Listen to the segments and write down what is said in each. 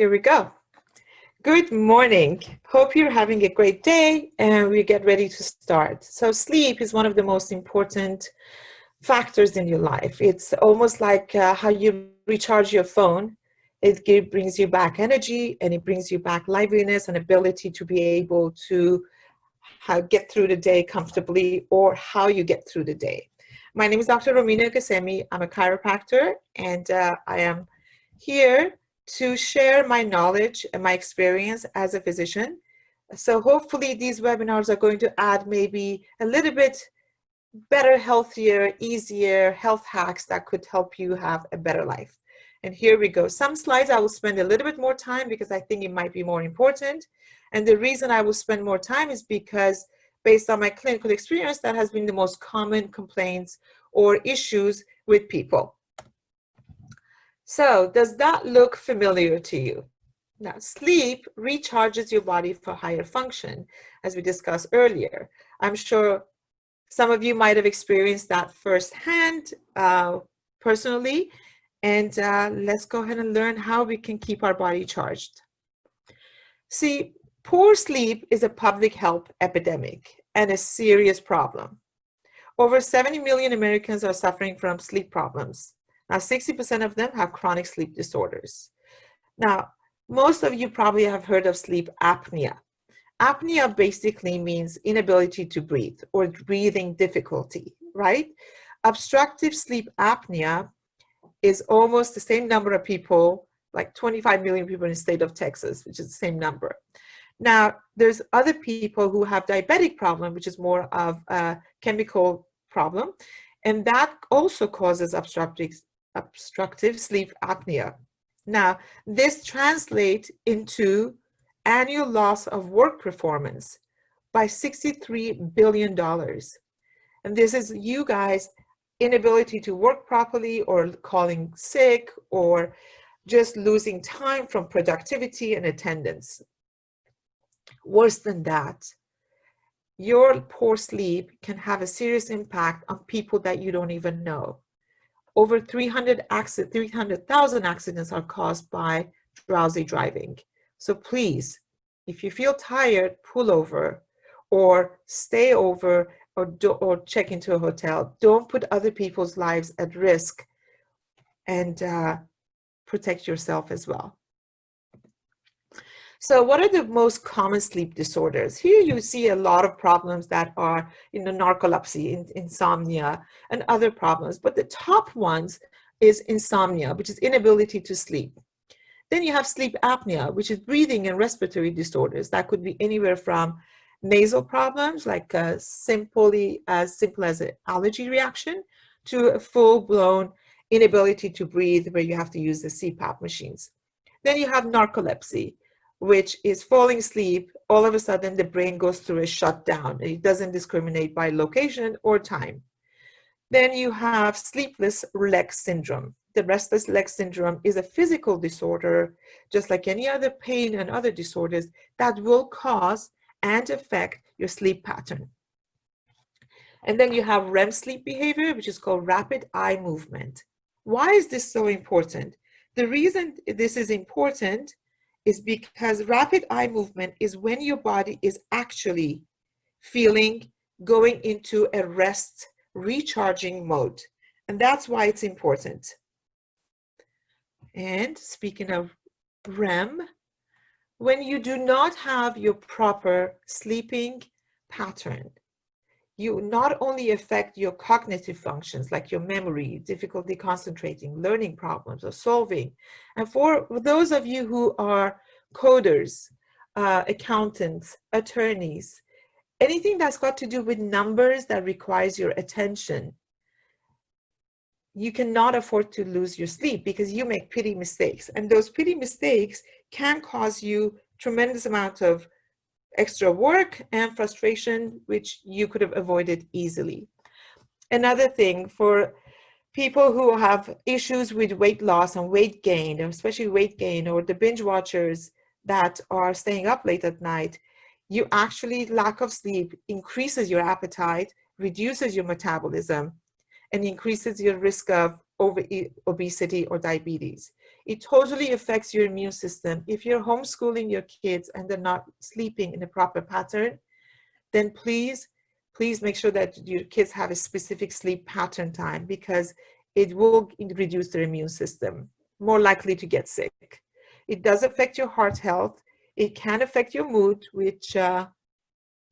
Here we go. Good morning. Hope you're having a great day and we get ready to start. So sleep is one of the most important factors in your life. It's almost like how you recharge your phone. It brings you back energy and it brings you back liveliness and ability to be able to get through the day comfortably or how you get through the day. My name is Dr. Romina Ghassemi. I'm a chiropractor and I am here to share my knowledge and my experience as a physician. So hopefully these webinars are going to add maybe a little bit better, healthier, easier health hacks that could help you have a better life. And here we go. Some slides I will spend a little bit more time because I think it might be more important. And the reason I will spend more time is because based on my clinical experience, that has been the most common complaints or issues with people. So does that look familiar to you? Now, sleep recharges your body for higher function, as we discussed earlier. I'm sure some of you might have experienced that firsthand, personally, and let's go ahead and learn how we can keep our body charged. See, poor sleep is a public health epidemic and a serious problem. Over 70 million Americans are suffering from sleep problems. Now, 60% of them have chronic sleep disorders. Now, most of you probably have heard of sleep apnea. Apnea basically means inability to breathe or breathing difficulty, right? Obstructive sleep apnea is almost the same number of people, like 25 million people in the state of Texas, which is the same number. Now, there's other people who have diabetic problem, which is more of a chemical problem, and that also causes obstructive sleep apnea. Now, this translates into annual loss of work performance by $63 billion. And this is you guys' inability to work properly or calling sick or just losing time from productivity and attendance. Worse than that, your poor sleep can have a serious impact on people that you don't even know. Over 300,000 accidents are caused by drowsy driving. So please, if you feel tired, pull over or stay over or check into a hotel. Don't put other people's lives at risk and protect yourself as well. So what are the most common sleep disorders? Here you see a lot of problems that are, narcolepsy, insomnia, and other problems. But the top ones is insomnia, which is inability to sleep. Then you have sleep apnea, which is breathing and respiratory disorders. That could be anywhere from nasal problems, like as simple as an allergy reaction, to a full-blown inability to breathe where you have to use the CPAP machines. Then you have narcolepsy, which is falling asleep. All of a sudden, the brain goes through a shutdown. It doesn't discriminate by location or time. Then you have sleepless leg syndrome. The restless leg syndrome is a physical disorder, just like any other pain and other disorders, that will cause and affect your sleep pattern. And then you have REM sleep behavior, which is called rapid eye movement. Why is this so important? The reason this is important is because rapid eye movement is when your body is actually going into a rest, recharging mode. And that's why it's important. And speaking of REM, when you do not have your proper sleeping pattern, you not only affect your cognitive functions like your memory, difficulty concentrating, learning problems, or solving. And for those of you who are coders, accountants, attorneys, anything that's got to do with numbers that requires your attention, you cannot afford to lose your sleep because you make petty mistakes. And those petty mistakes can cause you tremendous amount of extra work and frustration, which you could have avoided easily. Another thing, for people who have issues with weight loss and weight gain, especially weight gain, or the binge watchers that are staying up late at night, you actually, lack of sleep increases your appetite, reduces your metabolism, and increases your risk of obesity or diabetes. It totally affects your immune system. If you're homeschooling your kids and they're not sleeping in a proper pattern, then please make sure that your kids have a specific sleep pattern time, because it will reduce their immune system, more likely to get sick. It does affect your heart health. It can affect your mood, which I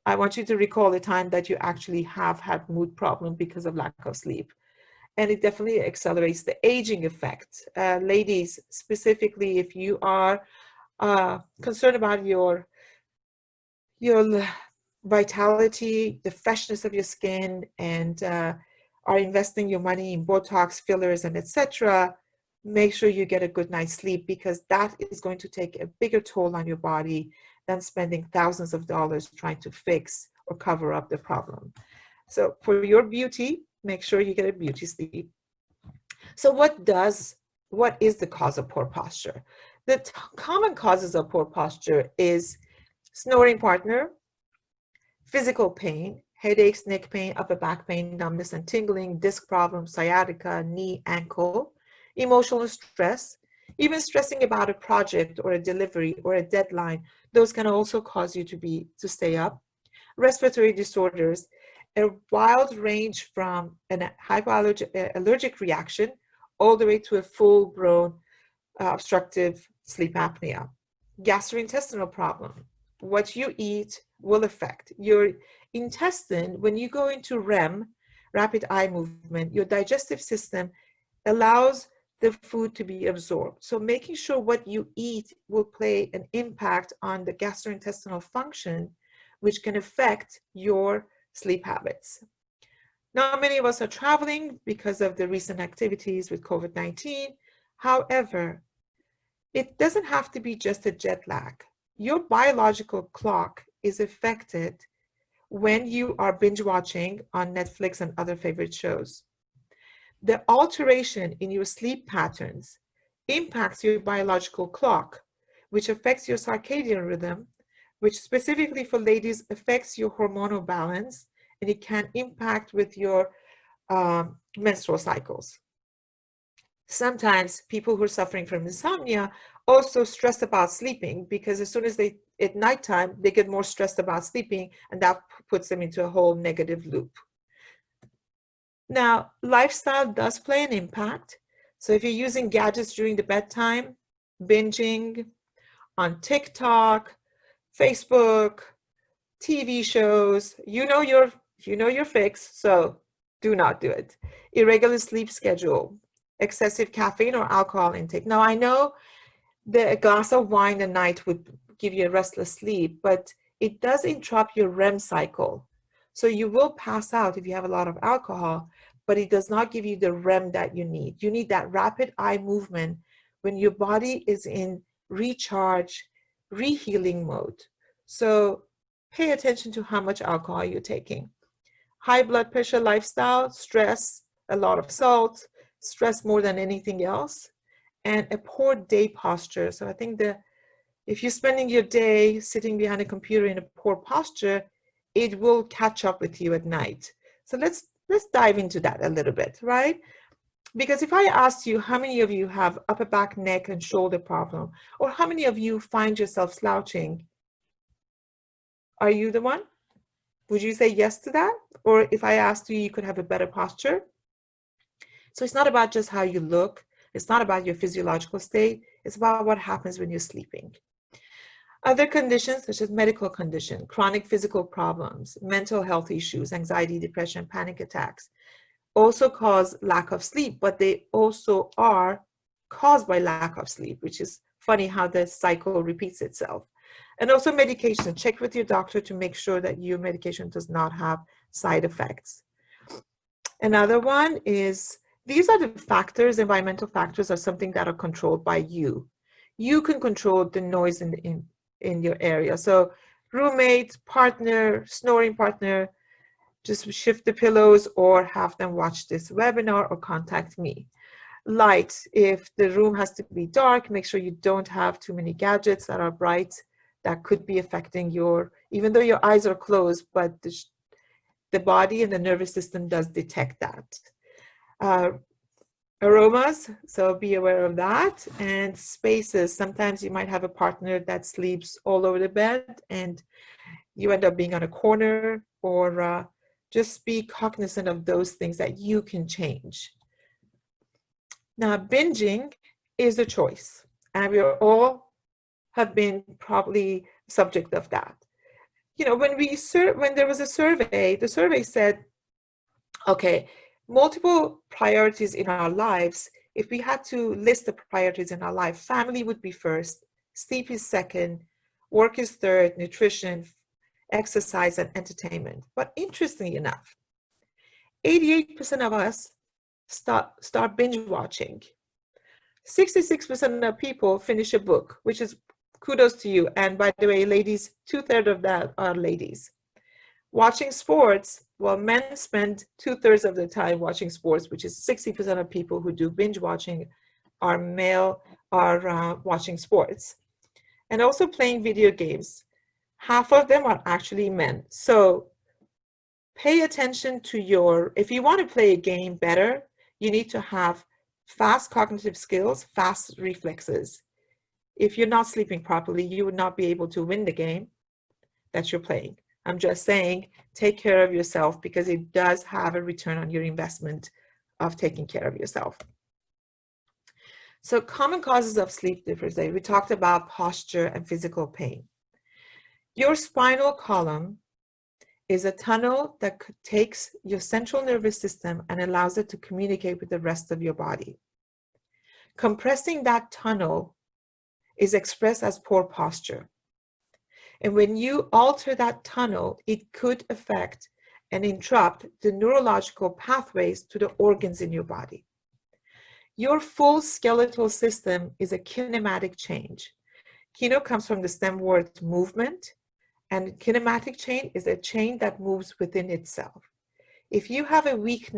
want you to recall the time that you actually have had mood problem because of lack of sleep. And it definitely accelerates the aging effect. Ladies, specifically, if you are concerned about your vitality, the freshness of your skin, and are investing your money in Botox, fillers, and etc., make sure you get a good night's sleep, because that is going to take a bigger toll on your body than spending thousands of dollars trying to fix or cover up the problem. So for your beauty, make sure you get a beauty sleep. So what is the cause of poor posture? The common causes of poor posture is snoring partner, physical pain, headaches, neck pain, upper back pain, numbness and tingling, disc problems, sciatica, knee, ankle, emotional stress, even stressing about a project or a delivery or a deadline. Those can also cause you to stay up. Respiratory disorders, a wild range from an hypoallergic reaction all the way to a full-blown obstructive sleep apnea. Gastrointestinal problem. What you eat will affect your intestine. When you go into REM, rapid eye movement, your digestive system allows the food to be absorbed. So making sure what you eat will play an impact on the gastrointestinal function, which can affect your sleep habits. Not many of us are traveling because of the recent activities with COVID-19. However, it doesn't have to be just a jet lag. Your biological clock is affected when you are binge watching on Netflix and other favorite shows. The alteration in your sleep patterns impacts your biological clock, which affects your circadian rhythm, which specifically for ladies affects your hormonal balance, and it can impact with your menstrual cycles. Sometimes people who are suffering from insomnia also stress about sleeping, because as soon as at nighttime, they get more stressed about sleeping, and that puts them into a whole negative loop. Now, lifestyle does play an impact. So if you're using gadgets during the bedtime, binging on TikTok, Facebook, TV shows, you know your fix, so do not do it. Irregular sleep schedule, excessive caffeine or alcohol intake. Now, I know that a glass of wine a night would give you a restless sleep, but it does interrupt your REM cycle. So you will pass out if you have a lot of alcohol, but it does not give you the REM that you need. You need that rapid eye movement when your body is in recharge, rehealing mode. So pay attention to how much alcohol you're taking. High blood pressure lifestyle, stress, a lot of salt, stress more than anything else, and a poor day posture. So I think that if you're spending your day sitting behind a computer in a poor posture, it will catch up with you at night. So let's dive into that a little bit, right? Because if I asked you how many of you have upper back, neck, and shoulder problem, or how many of you find yourself slouching, are you the one? Would you say yes to that? Or if I asked you, you could have a better posture? So it's not about just how you look. It's not about your physiological state. It's about what happens when you're sleeping. Other conditions such as medical condition, chronic physical problems, mental health issues, anxiety, depression, panic attacks also cause lack of sleep, but they also are caused by lack of sleep, which is funny how the cycle repeats itself. And also medication. Check with your doctor to make sure that your medication does not have side effects. Another one is, these are the factors, environmental factors are something that are controlled by you. You can control the noise in your area. So roommate, partner, snoring partner, just shift the pillows or have them watch this webinar or contact me. Light, if the room has to be dark, make sure you don't have too many gadgets that are bright. That could be affecting even though your eyes are closed, but the body and the nervous system does detect that. Aromas, so be aware of that. And spaces, sometimes you might have a partner that sleeps all over the bed and you end up being on a corner, or just be cognizant of those things that you can change. Now, binging is a choice, and we all have been probably subject of that. You know, when there was a survey, the survey said, okay, multiple priorities in our lives. If we had to list the priorities in our life, family would be first, sleep is second, work is third, nutrition, exercise, and entertainment. But interestingly enough, 88% of us start binge watching. 66% of people finish a book, which is kudos to you. And by the way, ladies, 2/3 of that are ladies. Watching sports, well, men spend 2/3 of their time watching sports, which is 60% of people who do binge watching are male, are watching sports. And also playing video games. Half of them are actually men. So pay attention to if you want to play a game better, you need to have fast cognitive skills, fast reflexes. If you're not sleeping properly, you would not be able to win the game that you're playing. I'm just saying, take care of yourself, because it does have a return on your investment of taking care of yourself. So common causes of sleep deprivation, we talked about posture and physical pain. Your spinal column is a tunnel that takes your central nervous system and allows it to communicate with the rest of your body. Compressing that tunnel is expressed as poor posture. And when you alter that tunnel, it could affect and interrupt the neurological pathways to the organs in your body. Your full skeletal system is a kinematic change. Kino comes from the stem word movement, and kinematic chain is a chain that moves within itself. If you have a weak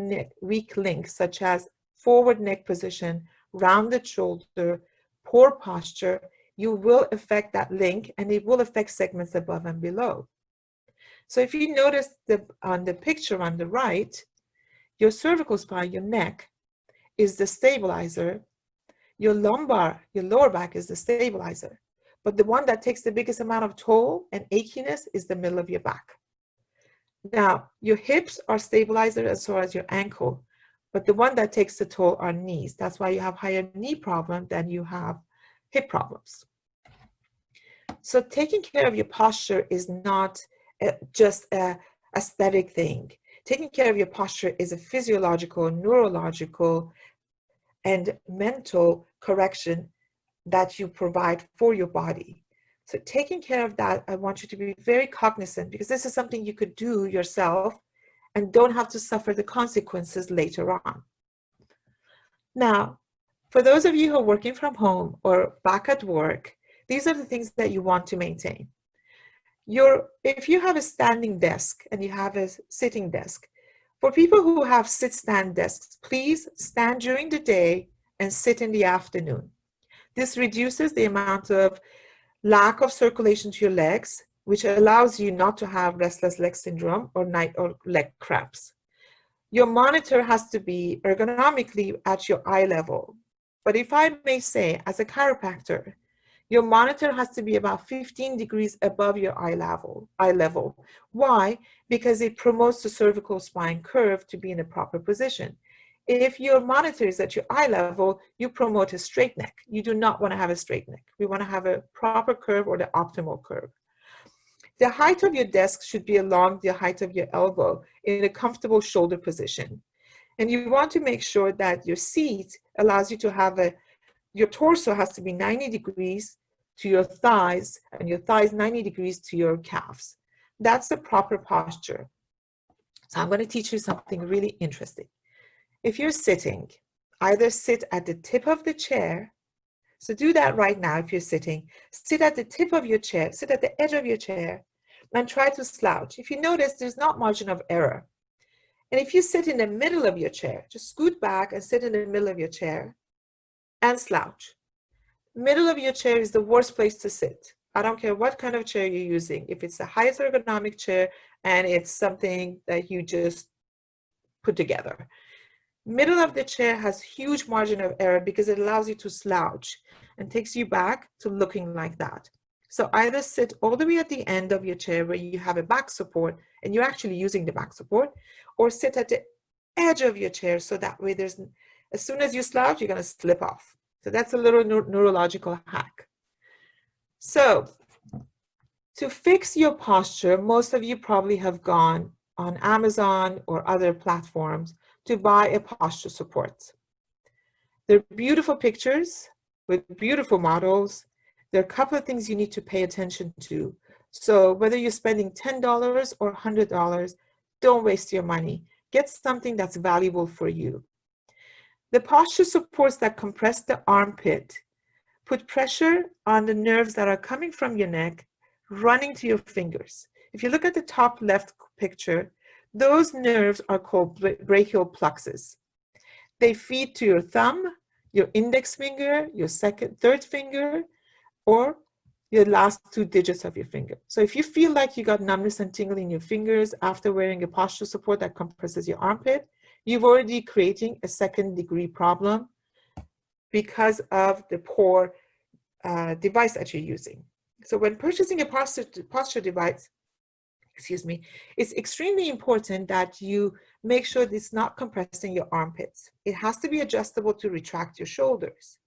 link, such as forward neck position, rounded shoulder, poor posture, you will affect that link, and it will affect segments above and below. So if you notice on the picture on the right, your cervical spine, your neck, is the stabilizer. Your lumbar, your lower back, is the stabilizer. But the one that takes the biggest amount of toll and achiness is the middle of your back. Now, your hips are stabilizer, as well as your ankle, but the one that takes the toll are knees. That's why you have higher knee problem than you have hip problems. So taking care of your posture is not just an aesthetic thing. Taking care of your posture is a physiological, neurological, and mental correction that you provide for your body. So taking care of that, I want you to be very cognizant, because this is something you could do yourself and don't have to suffer the consequences later on. Now, for those of you who are working from home or back at work, these are the things that you want to maintain. If you have a standing desk and you have a sitting desk, for people who have sit-stand desks, please stand during the day and sit in the afternoon. This reduces the amount of lack of circulation to your legs, which allows you not to have restless leg syndrome or leg cramps. Your monitor has to be ergonomically at your eye level. But if I may say, as a chiropractor, your monitor has to be about 15 degrees above your eye level. Why? Because it promotes the cervical spine curve to be in a proper position. If your monitor is at your eye level, you promote a straight neck. You do not want to have a straight neck. We want to have a proper curve, or the optimal curve. The height of your desk should be along the height of your elbow in a comfortable shoulder position. And you want to make sure that your seat allows you to have your torso has to be 90 degrees to your thighs, and your thighs 90 degrees to your calves. That's the proper posture. So I'm going to teach you something really interesting. If you're sitting, either sit at the tip of the chair. So do that right now. If you're sitting, sit at the tip of your chair, sit at the edge of your chair, and try to slouch. If you notice, there's not margin of error. And if you sit in the middle of your chair, just scoot back and sit in the middle of your chair and slouch. Middle of your chair is the worst place to sit. I don't care what kind of chair you're using. If it's the highest ergonomic chair and it's something that you just put together, Middle of the chair has huge margin of error because it allows you to slouch and takes you back to looking like that. So either sit all the way at the end of your chair where you have a back support and you're actually using the back support, or sit at the edge of your chair so that way as soon as you slouch, you're going to slip off. So that's a little neurological hack. So to fix your posture, most of you probably have gone on Amazon or other platforms to buy a posture support. They're beautiful pictures with beautiful models. There are a couple of things you need to pay attention to. So whether you're spending $10 or $100, don't waste your money. Get something that's valuable for you. The posture supports that compress the armpit put pressure on the nerves that are coming from your neck, running to your fingers. If you look at the top left picture, those nerves are called brachial plexus. They feed to your thumb, your index finger, your third finger, or your last 2 digits of your finger. So if you feel like you got numbness and tingling in your fingers after wearing a posture support that compresses your armpit, you've already creating a second-degree problem because of the poor device that you're using. So when purchasing a posture device, it's extremely important that you make sure that it's not compressing your armpits. It has to be adjustable to retract your shoulders.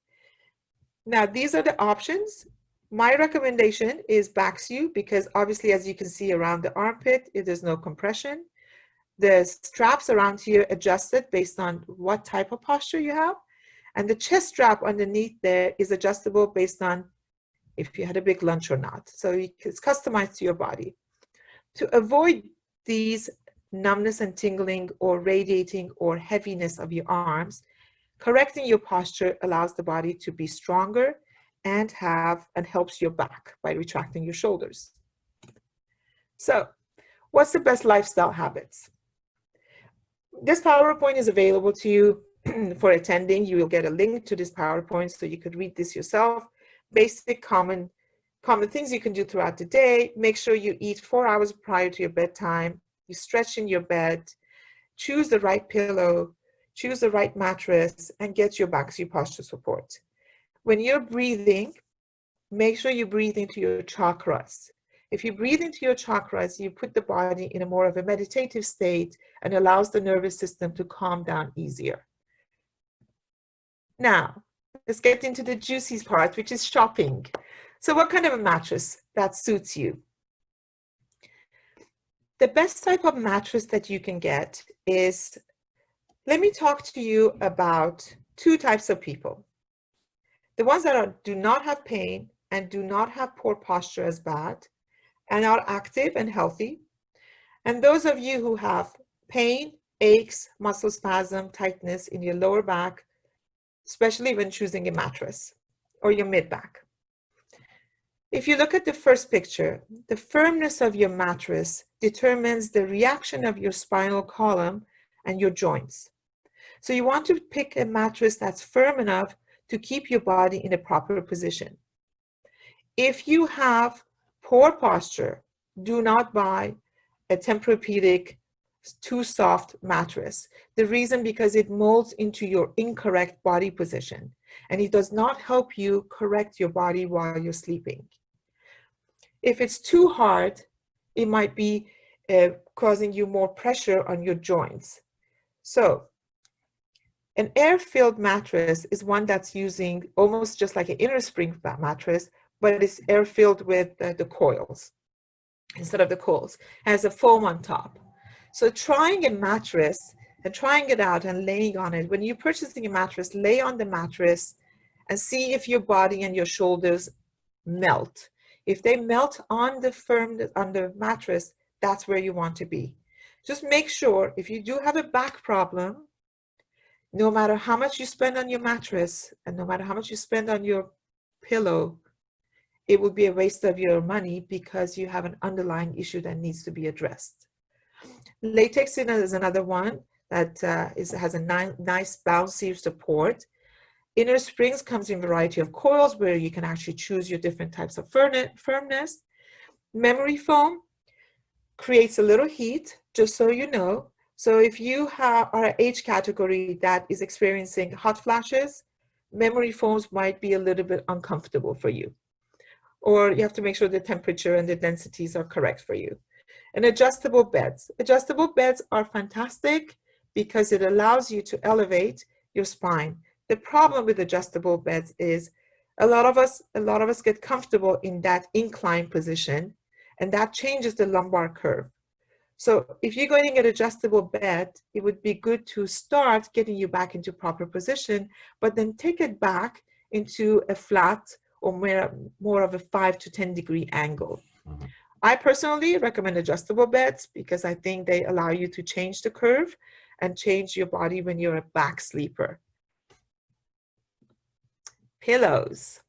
Now, these are the options. My recommendation is BAX-U because obviously, as you can see around the armpit, there's no compression. The straps around here adjusted based on what type of posture you have. And the chest strap underneath there is adjustable based on if you had a big lunch or not. So it's customized to your body. To avoid these numbness and tingling or radiating or heaviness of your arms, correcting your posture allows the body to be stronger and helps your back by retracting your shoulders. So what's the best lifestyle habits? This PowerPoint is available to you for attending. You will get a link to this PowerPoint so you could read this yourself. Basic common things you can do throughout the day. Make sure you eat 4 hours prior to your bedtime. You stretch in your bed. Choose the right pillow. Choose the right mattress and get your BAX-U posture support. When you're breathing, make sure you breathe into your chakras. If you breathe into your chakras, you put the body in a more of a meditative state and allows the nervous system to calm down easier. Now, let's get into the juicy part, which is shopping. So what kind of a mattress that suits you? The best type of mattress that you can get is, let me talk to you about 2 types of people. The ones that do not have pain and do not have poor posture as bad and are active and healthy. And those of you who have pain, aches, muscle spasm, tightness in your lower back, especially when choosing a mattress or your mid-back. If you look at the first picture, the firmness of your mattress determines the reaction of your spinal column and your joints. So you want to pick a mattress that's firm enough to keep your body in a proper position. If you have poor posture, do not buy a Tempur-Pedic too soft mattress. The reason because it molds into your incorrect body position and it does not help you correct your body while you're sleeping. If it's too hard, it might be causing you more pressure on your joints. So an air-filled mattress is one that's using almost just like an inner spring mattress, but it's air-filled with the coils instead of the coils. It has a foam on top. So trying a mattress and trying it out and laying on it, when you're purchasing a mattress, lay on the mattress and see if your body and your shoulders melt. If they melt on the mattress, that's where you want to be. Just make sure if you do have a back problem, no matter how much you spend on your mattress and no matter how much you spend on your pillow, it will be a waste of your money because you have an underlying issue that needs to be addressed. Latex is another one that has a nice bouncy support. Inner springs comes in a variety of coils where you can actually choose your different types of firmness. Memory foam creates a little heat, just so you know, So if you are an age category that is experiencing hot flashes, memory foams might be a little bit uncomfortable for you. Or you have to make sure the temperature and the densities are correct for you. And adjustable beds. Adjustable beds are fantastic because it allows you to elevate your spine. The problem with adjustable beds is a lot of us get comfortable in that incline position, and that changes the lumbar curve. So if you're going to get adjustable bed, it would be good to start getting you back into proper position, but then take it back into a flat or more of a 5 to 10 degree angle. I personally recommend adjustable beds because I think they allow you to change the curve and change your body when you're a back sleeper. Pillows.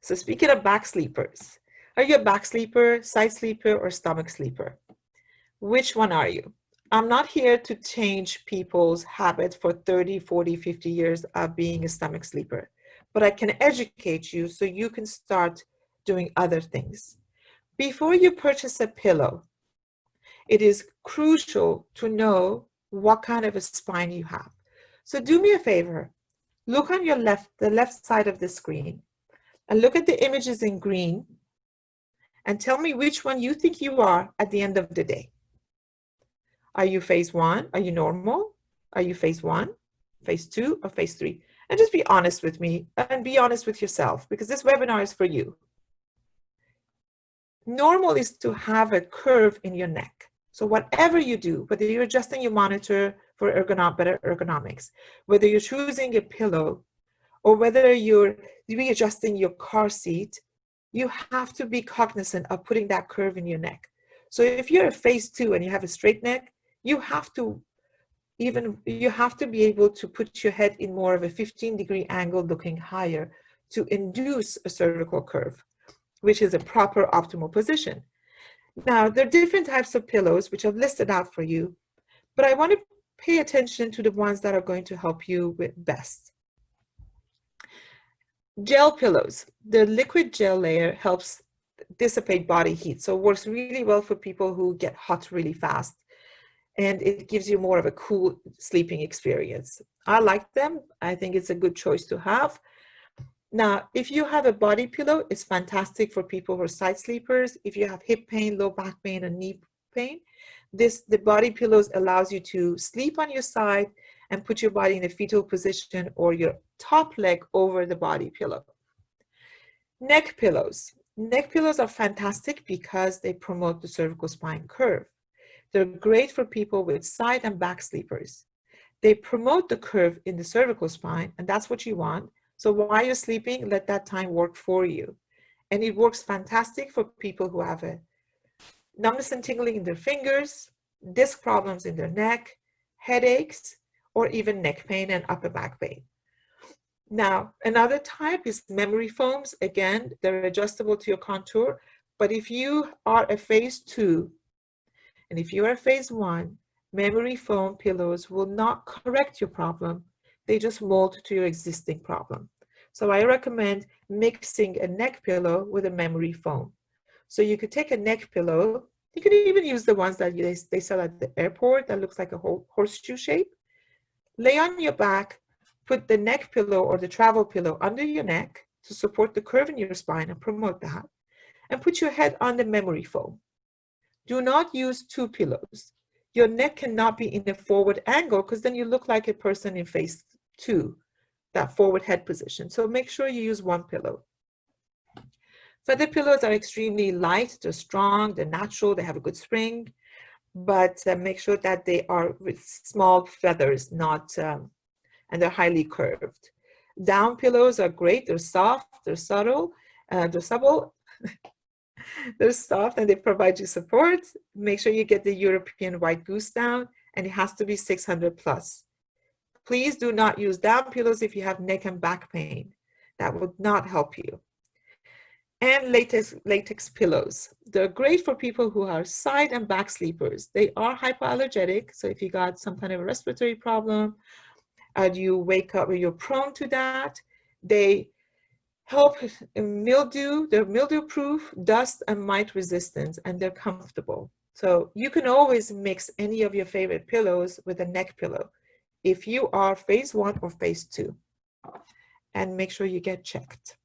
So speaking of back sleepers, are you a back sleeper, side sleeper, or stomach sleeper? Which one are you? I'm not here to change people's habits for 30, 40, 50 years of being a stomach sleeper, but I can educate you so you can start doing other things. Before you purchase a pillow, it is crucial to know what kind of a spine you have. So do me a favor, look on the left side of the screen, and look at the images in green and tell me which one you think you are at the end of the day. Are you phase 1? Are you normal? Are you phase 1, phase 2, or phase 3? And just be honest with me and be honest with yourself because this webinar is for you. Normal is to have a curve in your neck. So whatever you do, whether you're adjusting your monitor for better ergonomics, whether you're choosing a pillow, or whether you're readjusting your car seat, you have to be cognizant of putting that curve in your neck. So if you're a phase 2 and you have a straight neck, you have to be able to put your head in more of a 15-degree angle looking higher to induce a cervical curve, which is a proper optimal position. Now, there are different types of pillows, which I've listed out for you, but I want to pay attention to the ones that are going to help you with best. Gel pillows. The liquid gel layer helps dissipate body heat, so it works really well for people who get hot really fast, and it gives you more of a cool sleeping experience. I like them. I think it's a good choice to have. Now, if you have a body pillow, it's fantastic for people who are side sleepers. If you have hip pain, low back pain, and knee pain, the body pillows allows you to sleep on your side and put your body in a fetal position or your top leg over the body pillow. Neck pillows. Neck pillows are fantastic because they promote the cervical spine curve. They're great for people with side and back sleepers. They promote the curve in the cervical spine, and that's what you want. So while you're sleeping, let that time work for you. And it works fantastic for people who have a numbness and tingling in their fingers, disc problems in their neck, headaches, or even neck pain and upper back pain. Now, another type is memory foams. Again, they're adjustable to your contour, but if you are a phase 2, and if you are a phase 1, memory foam pillows will not correct your problem. They just mold to your existing problem. So I recommend mixing a neck pillow with a memory foam. So you could take a neck pillow. You could even use the ones that they sell at the airport that looks like a horseshoe shape. Lay on your back, put the neck pillow or the travel pillow under your neck to support the curve in your spine and promote that, and put your head on the memory foam. Do not use 2 pillows. Your neck cannot be in a forward angle because then you look like a person in phase 2, that forward head position. So make sure you use 1 pillow. Feather pillows are extremely light, they're strong, they're natural, they have a good spring, but make sure that they are with small feathers, and they're highly curved. Down pillows are great, they're soft, they're subtle, they're supple. They're soft and they provide you support. Make sure you get the European white goose down, and it has to be 600 plus. Please do not use down pillows if you have neck and back pain. That would not help you. And latex pillows. They're great for people who are side and back sleepers. They are hypoallergenic, so if you got some kind of a respiratory problem, and you wake up or you're prone to that, they help mildew. They're mildew proof, dust and mite resistance, and they're comfortable. So you can always mix any of your favorite pillows with a neck pillow if you are phase 1 or phase 2, and make sure you get checked.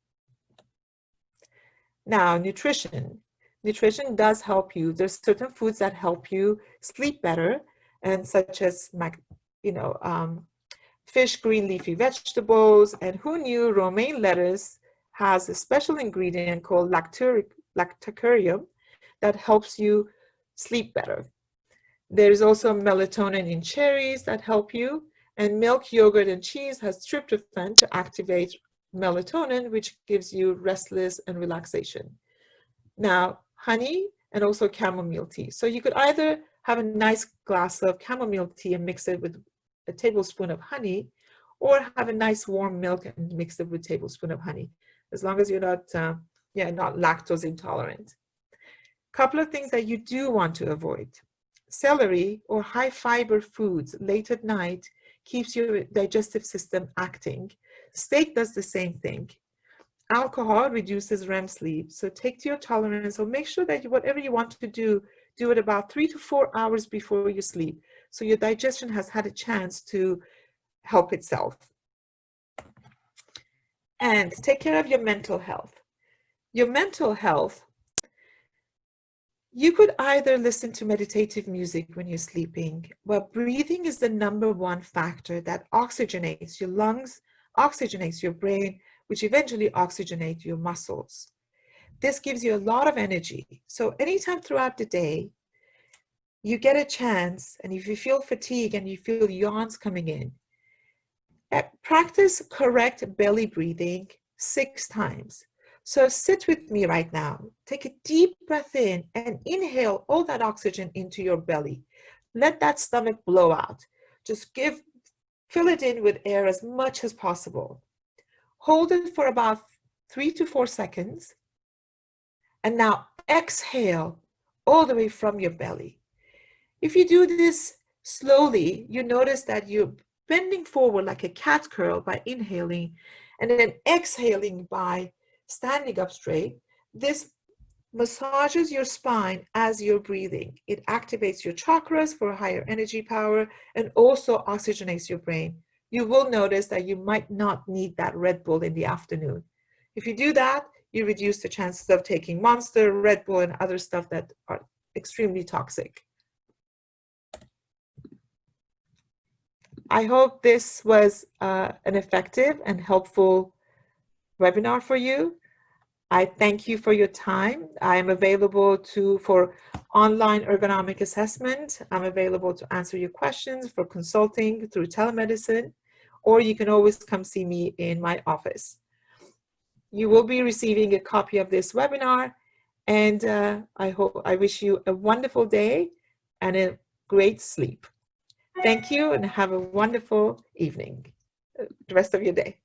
Now, nutrition. Nutrition does help you. There's certain foods that help you sleep better, and such as, fish, green leafy vegetables, and who knew romaine lettuce has a special ingredient called lactocurium that helps you sleep better. There's also melatonin in cherries that help you, and milk, yogurt, and cheese has tryptophan to activate melatonin, which gives you restless and relaxation. Now, honey and also chamomile tea. So you could either have a nice glass of chamomile tea and mix it with a tablespoon of honey, or have a nice warm milk and mix it with a tablespoon of honey, as long as you're not lactose intolerant. Couple of things that you do want to avoid. Celery or high fiber foods late at night keeps your digestive system acting. Steak does the same thing. Alcohol reduces REM sleep, so take to your tolerance, or make sure that whatever you want to do it about 3 to 4 hours before you sleep, so your digestion has had a chance to help itself. And take care of your mental health. Your mental health, you could either listen to meditative music when you're sleeping, but breathing is the #1 factor that oxygenates your lungs, oxygenates your brain, which eventually oxygenate your muscles. This gives you a lot of energy. So anytime throughout the day, you get a chance, and if you feel fatigue and you feel yawns coming in, practice correct belly breathing 6 times. So sit with me right now. Take a deep breath in and inhale all that oxygen into your belly. Let that stomach blow out. Just fill it in with air as much as possible. Hold it for about 3 to 4 seconds. And now exhale all the way from your belly. If you do this slowly, you notice that you're bending forward like a cat curl by inhaling, and then exhaling by standing up straight. This massages your spine as you're breathing. It activates your chakras for higher energy power and also oxygenates your brain. You will notice that you might not need that Red Bull in the afternoon. If you do that, you reduce the chances of taking Monster, Red Bull, and other stuff that are extremely toxic. I hope this was an effective and helpful webinar for you. I thank you for your time. I am available for online ergonomic assessment. I'm available to answer your questions for consulting through telemedicine, or you can always come see me in my office. You will be receiving a copy of this webinar, and I wish you a wonderful day and a great sleep. Thank you, and have a wonderful evening, the rest of your day.